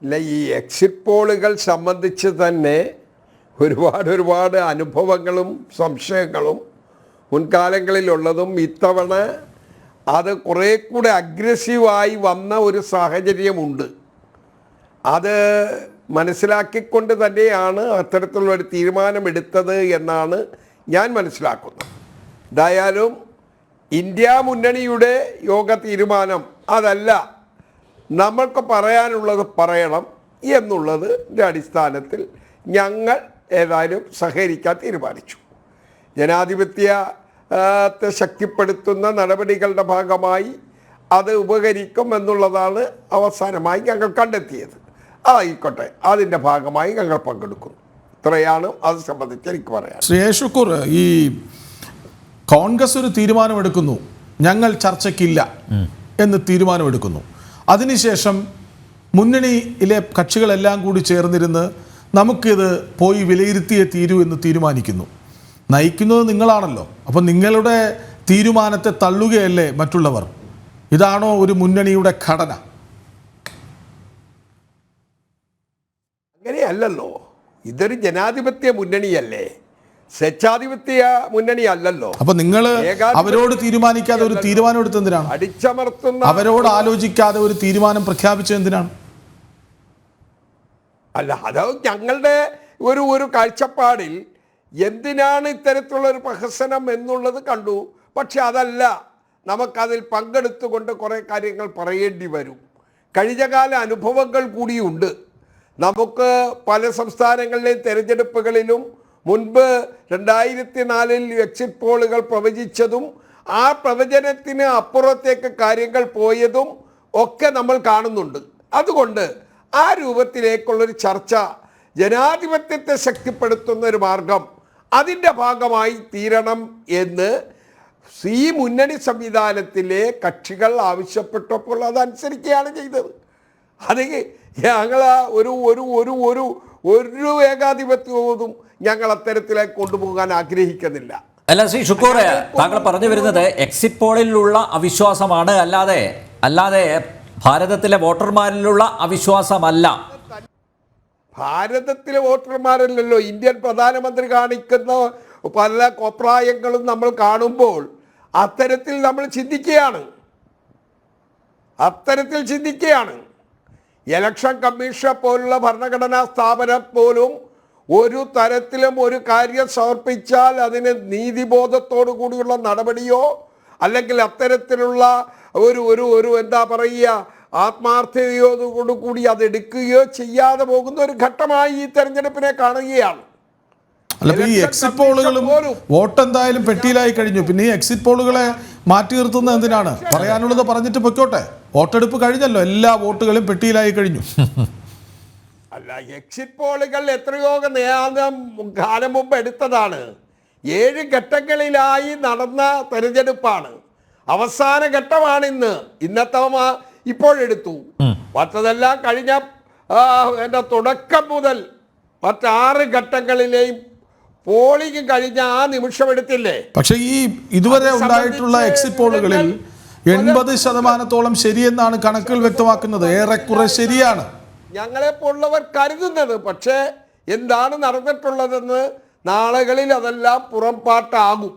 ഇല്ല, ഈ എക്സിറ്റ് പോളുകൾ സംബന്ധിച്ച് തന്നെ ഒരുപാട് അനുഭവങ്ങളും സംശയങ്ങളും മുൻകാലങ്ങളിലുള്ളതും ഇത്തവണ അത് കുറേ കൂടെ അഗ്രസീവായി വന്ന ഒരു സാഹചര്യമുണ്ട്. അത് മനസ്സിലാക്കിക്കൊണ്ട് തന്നെയാണ് അത്തരത്തിലുള്ളൊരു തീരുമാനമെടുത്തത് എന്നാണ് ഞാൻ മനസ്സിലാക്കുന്നത്. എന്തായാലും ഇന്ത്യ മുന്നണിയുടെ യോഗ തീരുമാനം അതല്ല, നമ്മൾക്ക് പറയാനുള്ളത് പറയണം എന്നുള്ളതിൻ്റെ അടിസ്ഥാനത്തിൽ ഞങ്ങൾ ഏതായാലും സഹകരിക്കാൻ തീരുമാനിച്ചു. ജനാധിപത്യത്തെ ശക്തിപ്പെടുത്തുന്ന നടപടികളുടെ ഭാഗമായി അത് ഉപകരിക്കും എന്നുള്ളതാണ് അവസാനമായി ഞങ്ങൾ കണ്ടെത്തിയത്. ആയിക്കോട്ടെ, അതിൻ്റെ ഭാഗമായി ഞങ്ങൾ പങ്കെടുക്കുന്നു. ഇത്രയാണ് അത് സംബന്ധിച്ച് എനിക്ക് പറയാം. ശ്രീ ഷുക്കൂർ, ഈ കോൺഗ്രസ് ഒരു തീരുമാനമെടുക്കുന്നു, ഞങ്ങൾ ചർച്ചയ്ക്കില്ല എന്ന് തീരുമാനമെടുക്കുന്നു. അതിനുശേഷം മുന്നണിയിലെ കക്ഷികളെല്ലാം കൂടി ചേർന്നിരുന്ന് നമുക്കിത് പോയി വിലയിരുത്തിയേ തീരൂ എന്ന് തീരുമാനിക്കുന്നു. നയിക്കുന്നത് നിങ്ങളാണല്ലോ. അപ്പം നിങ്ങളുടെ തീരുമാനത്തെ തള്ളുകയല്ലേ മറ്റുള്ളവർ? ഇതാണോ ഒരു മുന്നണിയുടെ ഘടന? അങ്ങനെയല്ലല്ലോ. ഇതൊരു ജനാധിപത്യ മുന്നണിയല്ലേ, സ്വേച്ഛാധിപത്യ മുന്നണി അല്ലല്ലോ. അപ്പൊ നിങ്ങൾ അവരോട് തീരുമാനിക്കാതെ ഒരു തീരുമാനം എടുത്തെന്തിനാണ്? അടിച്ചമർത്തുന്ന, അവരോട് ആലോചിക്കാതെ ഒരു തീരുമാനം പ്രഖ്യാപിച്ചത് എന്തിനാണ്? അല്ല, അത് ഞങ്ങളുടെ ഒരു കാഴ്ചപ്പാടിൽ എന്തിനാണ് ഇത്തരത്തിലുള്ള ഒരു പ്രഹസനം എന്നുള്ളത് കണ്ടു. പക്ഷെ അതല്ല, നമുക്കതിൽ പങ്കെടുത്തുകൊണ്ട് കുറേ കാര്യങ്ങൾ പറയേണ്ടി വരും. കഴിഞ്ഞകാല അനുഭവങ്ങൾ കൂടിയുണ്ട്. നമുക്ക് പല സംസ്ഥാനങ്ങളിലെയും തെരഞ്ഞെടുപ്പുകളിലും മുൻപ് 2004 എക്സിറ്റ് പോളുകൾ പ്രവചിച്ചതും ആ പ്രവചനത്തിന് അപ്പുറത്തേക്ക് കാര്യങ്ങൾ പോയതും ഒക്കെ നമ്മൾ കാണുന്നുണ്ട്. അതുകൊണ്ട് ആ രൂപത്തിലേക്കുള്ളൊരു ചർച്ച, ജനാധിപത്യത്തെ ശക്തിപ്പെടുത്തുന്ന ഒരു മാർഗം, അതിൻ്റെ ഭാഗമായി തീരണം എന്ന് ഈ മുന്നണി സംവിധാനത്തിലെ കക്ഷികൾ ആവശ്യപ്പെട്ടപ്പോൾ അതനുസരിക്കുകയാണ് ചെയ്തത്. അത് ഞങ്ങൾ ഒരു ഏകാധിപത്യവും ഞങ്ങൾ അത്തരത്തിലേക്ക് കൊണ്ടുപോകാൻ ആഗ്രഹിക്കുന്നില്ല. അല്ല ശ്രീ ഷുക്കൂർ, താങ്കൾ പറഞ്ഞു വരുന്നത് എക്സിറ്റ് പോളിലുള്ള അവിശ്വാസമാണ്, അല്ലാതെ ഭാരതത്തിലെ വോട്ടർമാരിലുള്ള അവിശ്വാസമല്ല. ഭാരതത്തിലെ വോട്ടർമാരല്ലല്ലോ, ഇന്ത്യൻ പ്രധാനമന്ത്രി കാണിക്കുന്ന പല കോപ്രായങ്ങളും നമ്മൾ കാണുമ്പോൾ അത്തരത്തിൽ നമ്മൾ ചിന്തിക്കുകയാണ്. ഇലക്ഷൻ കമ്മീഷൻ പോലുള്ള ഭരണഘടനാ സ്ഥാപനം പോലും ഒരു തരത്തിലും ഒരു കാര്യം സമർപ്പിച്ചാൽ അതിന് നീതിബോധത്തോടു കൂടിയുള്ള നടപടിയോ അല്ലെങ്കിൽ അത്തരത്തിലുള്ള ഒരു എന്താ പറയുക, ആത്മാർത്ഥതയോടുകൂടി അത് എടുക്കുകയോ ചെയ്യാതെ പോകുന്ന ഒരു ഘട്ടമായി ഈ തെരഞ്ഞെടുപ്പിനെ കാണുകയാണ്. അല്ല, ഈ എക്സിറ്റ് പോളുകളും വോട്ട് എന്തായാലും പെട്ടിയിലായി കഴിഞ്ഞു. പിന്നെ ഈ എക്സിറ്റ് പോളുകളെ മാറ്റി നിർത്തുന്നത് എന്തിനാണ്? പറയാനുള്ളത് പറഞ്ഞിട്ട് പൊയ്ക്കോട്ടെ. വോട്ടെടുപ്പ് കഴിഞ്ഞല്ലോ, എല്ലാ വോട്ടുകളും പെട്ടിയിലായി കഴിഞ്ഞു. അല്ല, എക്സിറ്റ് പോളുകൾ എത്രയോ കാലം മുമ്പ് എടുത്തതാണ്. 7 ഘട്ടങ്ങളിലായി നടന്ന തെരഞ്ഞെടുപ്പാണ്. അവസാന ഘട്ടമാണ് ഇന്നത്തെ ഇപ്പോഴെടുത്തു. മറ്റതെല്ലാം കഴിഞ്ഞ എൻ്റെ തുടക്കം മുതൽ മറ്റ് 6 ഘട്ടങ്ങളിലെയും പോളിംഗ് കഴിഞ്ഞ ആ നിമിഷം എടുത്തില്ലേ. പക്ഷേ ഈ ഇതുവരെ ഉണ്ടായിട്ടുള്ള എക്സിറ്റ് പോളുകളിൽ 80% ശരിയെന്നാണ് കണക്കുകൾ വ്യക്തമാക്കുന്നത്. ഏറെക്കുറെ ശരിയാണ് ഞങ്ങളെപ്പോലുള്ളവർ കരുതുന്നത്. പക്ഷേ എന്താണ് നടന്നിട്ടുള്ളതെന്ന് നാളുകളിൽ അതെല്ലാം പുറംപാട്ടാകും.